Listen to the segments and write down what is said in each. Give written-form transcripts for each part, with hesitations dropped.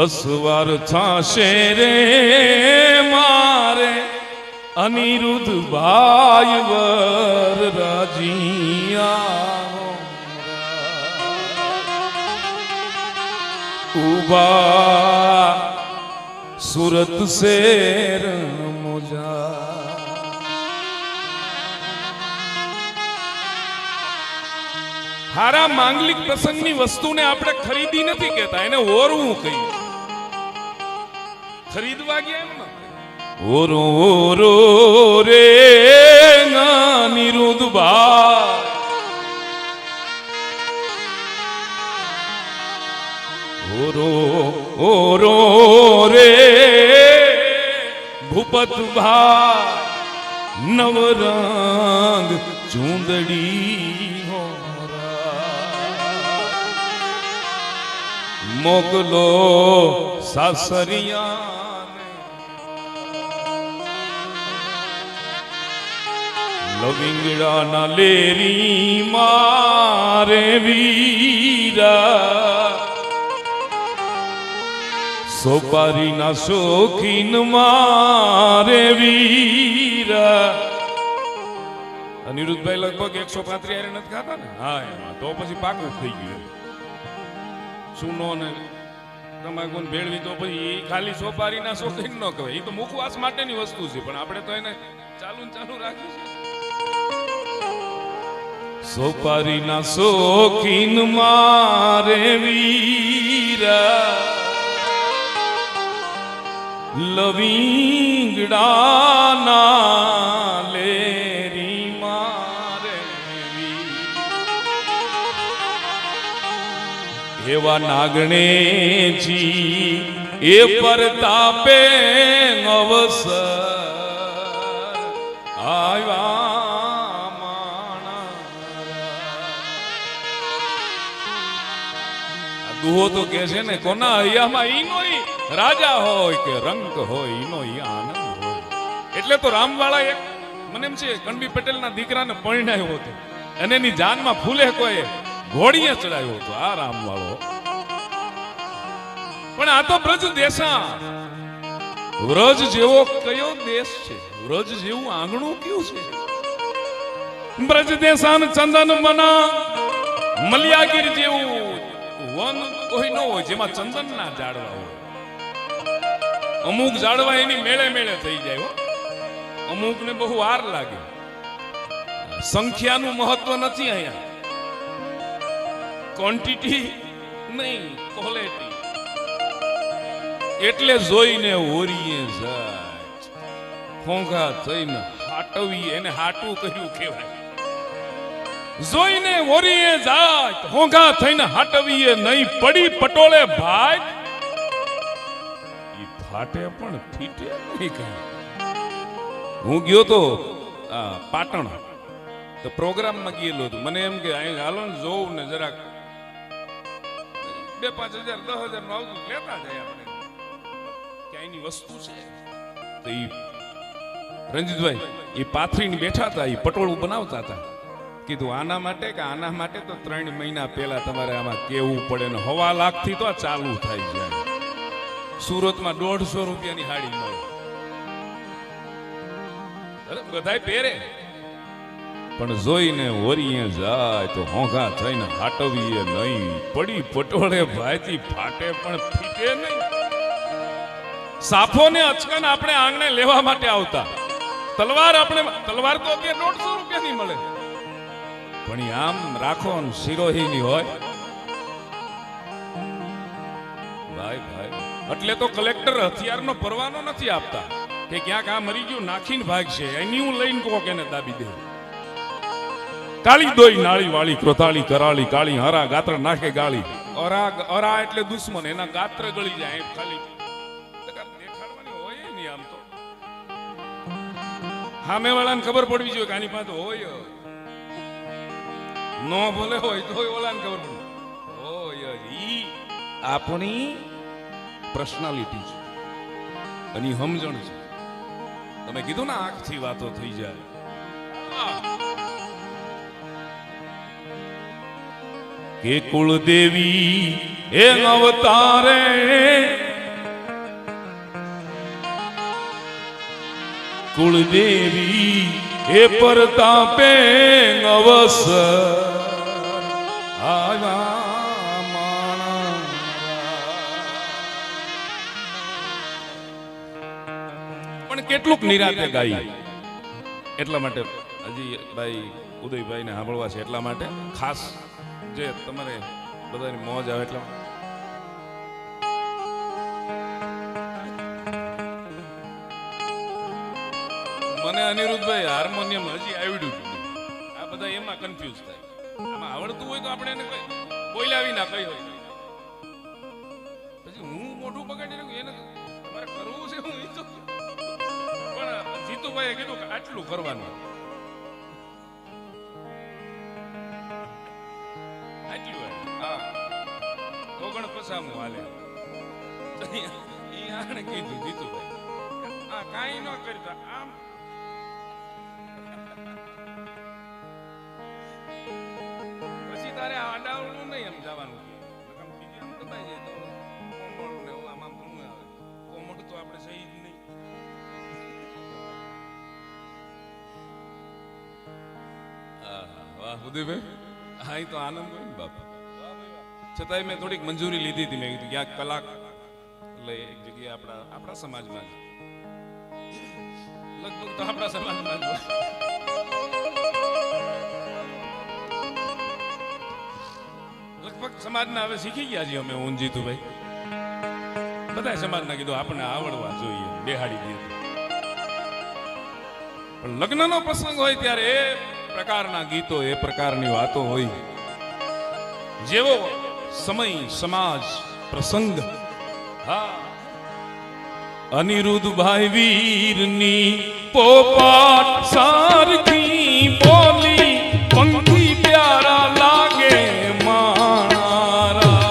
અસવાર થાશે રે મારે અનિરુદ્ધ ભાઈ વર રાજીયા ઉભા સુરત શેર મોજા હારા માંગલિક પ્રસંગની વસ્તુને આપણે ખરીદી નથી કહેતા, એને ઓરવું કહીએ. ખરીદવા ગયા એમ ઓરો ઓરો રે નિરુદ્ધ ભાઈ ઓરો ઓરો રે ભૂપત ભાઈ નવરંગ ચૂંદડી મોકલો સાસરિયા લવિંગડા ના લેરી મારે વીરા સોપારી ના શોખીન મારે વીરા. અનિરુદ્ધભાઈ લગભગ 135 હારે નથી ખાતા ને? હા, એમાં તો પછી પાકું થઈ ગયું. સુનો ને તમાકુ ભેળવી તો પછી ખાલી સોપારી ના શોખીન ન કહેવાય, એ તો મુખવાસ માટેની વસ્તુ છે, પણ આપણે તો એને ચાલુ રાખ્યું છે. સોપારી ના શોખીન મારે વીરા લવિંગડા ના લેરી મારે એવા નાગણેજી એ પરતાપે અવસર આવ્યા માણા. દુહો તો કે છે ને કોના હૈયામાં ઈનો રાજા હોય કે રંગ હોય ઈનો આનંદ હોય. એટલે તો રામવાળા એક મને એમ છે કણબી પટેલના દીકરાને પરણાયો હતો અને એની જાનમાં ફૂલે કોઈ ઘોડીએ ચડાયો હતો આ રામવાળો. પણ આ તો બ્રજ દેશા. વ્રજ જેવો કયો દેશ છે? વ્રજ જેવું આંગણું કયું છે? બ્રજ દેશાન ચંદન મના મલિયાગીર જેવું વન કોઈ ન હોય જેમાં ચંદન ના ઝાડવા હોય. અમુક ઝાડવા એની મેળે મેળે થઈ જાય, અમુક ને બહુ વાર લાગે. સંખ્યાનું મહત્વ નથી અહીંયા, ક્વોન્ટિટી નહીં ક્વોલિટી. એટલે જોઈને ઓરીએ જાય ખોંઘા થઈને હાટવી, એને હાટવું કર્યું કહેવાય. જોઈને ઓરીએ જાય ખોંઘા થઈને હાટવીએ નહીં પડી પટોળે ભાઈ ફાટે પણ ફીટે નહીં કઈ. હું ગયો તો પાટણ તો પ્રોગ્રામમાં ગયેલો હતો. મને એમ કે અહીં હાલો ને જોઉં ને જરાક 2-5 હજાર 10 હજાર નું આવતું લેતા જાય આપણે કે અહીંની વસ્તુ છે. તો એ રંજીતભાઈ એ પાથરીને બેઠા હતા, એ પટોળું બનાવતા હતા. કીધું આના માટે કે આના માટે તો 3 મહિના પહેલા તમારે આમાં કેવું પડે ને 1.25 લાખ થી તો ચાલુ થાય જાય. સુરતમાં 150 રૂપિયાની હાડી મળે, બધાય પહેરે. પણ જોઈને ઓરીએ જાય તો હોંઘા થઈને હાટવીએ નહીં પડી પટોળે ભાઈથી ફાટે પણ ફીટે નહીં. સાફો ને અચકન આપણે આંગણે લેવા માટે આવતા. તલવાર તો અત્યારે 150 રૂપિયાની મળે, પણ આમ રાખો ને શિરોહીની હોય. ભાઈ એટલે તો કલેક્ટર હથિયારનો પરવાનો નથી આપતા કે ક્યાંક આ મરી ગયું નાખીને ભાગશે, એની હું લઈને કોક એને દાબી દે. કાળી દોઈ નાળી વાળી ક્રોતાળી કરાળી કાળી હરા ગાત્ર નાખે ગાળી. અરા એટલે દુશ્મન, એના ગાત્ર ગળી જાય. ખાલી દેખાડવાની હોય નહીં. આમ તો સામે વાળાને ખબર પડવી જોઈએ કે આની પાસે હોય નો ભલે હોય તો ઓલાને ખબર પડે હોય. ઈ આપણી પર્સનાલિટી છે અને સમજણ છે. તમે કીધું ને આંખથી વાતો થઈ જાય. કે કુળદેવી એ અવતારે કુળદેવી એ પરતાપે અવસર આવ્યા માણા. પણ કેટલુંક નિરાતે ગાઈ એટલા માટે હજી ભાઈ ઉદયભાઈ ને સાંભળવા છે એટલા માટે ખાસ જે તમારે બધાની મોજ આવે એટલા મને અનિરુદ્ધભાઈ હાર્મોનિયમ હજી આવડ્યું આ બધા એમાં કન્ફ્યુઝ થાય. આમાં આવડતું હોય તો આપણે એને કઈ બોલાવી ના કઈ હોય પછી હું મોઢું બગાડી નાખું એને તમારે કરવું છે હું ઈચ્છું પણ જીતુભાઈએ કીધું કે આટલું કરવાનું આટલું હા કોગણ પસામું હાલે ઈ આને કીધું જીતુભાઈ આ કાઈ ન કરતા આમ પછી તારે આડાવડું નહીં એમ જવાનું બીજું આમ દબાઈ જાય તો કોમળ ને આમ આમ ઘણું આવે કોમળ તો આપણે સહી જ નહીં. વાહ ઉદયભાઈ હા તો આનંદ હોય ને બાપા. છતાંય મેં થોડીક મંજૂરી લીધી હતી. મેં કીધું ક્યાંક કલાક એટલે એક જગ્યાએ આપણા સમાજમાં લગભગ તો આપણા સમાજમાં લગભગ સમાજના હવે શીખી ગયા છીએ અમે. હું જીતુભાઈ બધા સમાજના કીધું આપણે આવડવા જોઈએ બેહાડી દીધું. પણ લગ્નનો પ્રસંગ હોય ત્યારે એ પ્રકારના ગીતો એ પ્રકારની વાતો હોય જેવો સમય સમાજ પ્રસંગ. હા અનિરુદ્ધભાઈ વીરની પોપાટ સારખી બોલી પંખી પ્યારા લાગે મારા.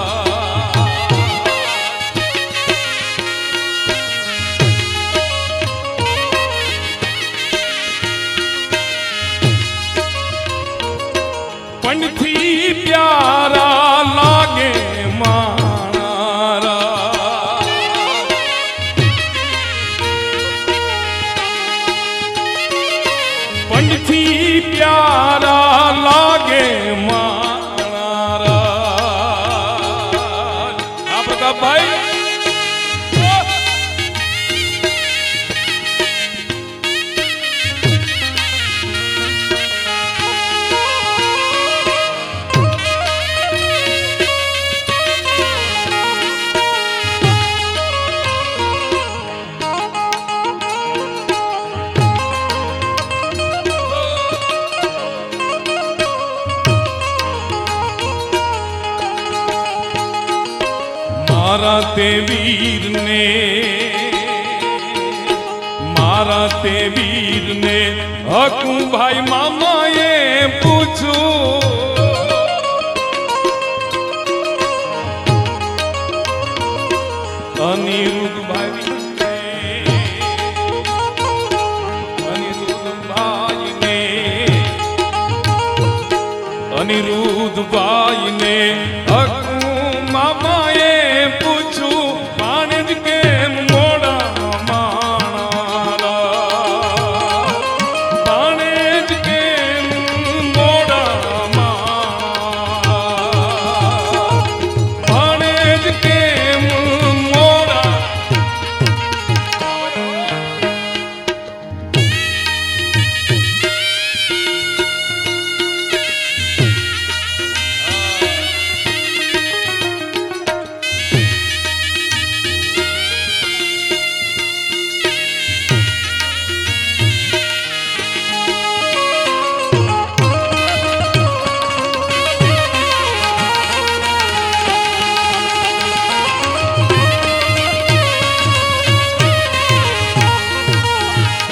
પંખી પ્યારા લાગે મારા. પંખી પ્યારા લાગે મારા. આ પ્રતાપભાઈ મારા તે વીરને હકુભાઈ મામાએ પૂછ્યું અનિરુદ્ધભાઈને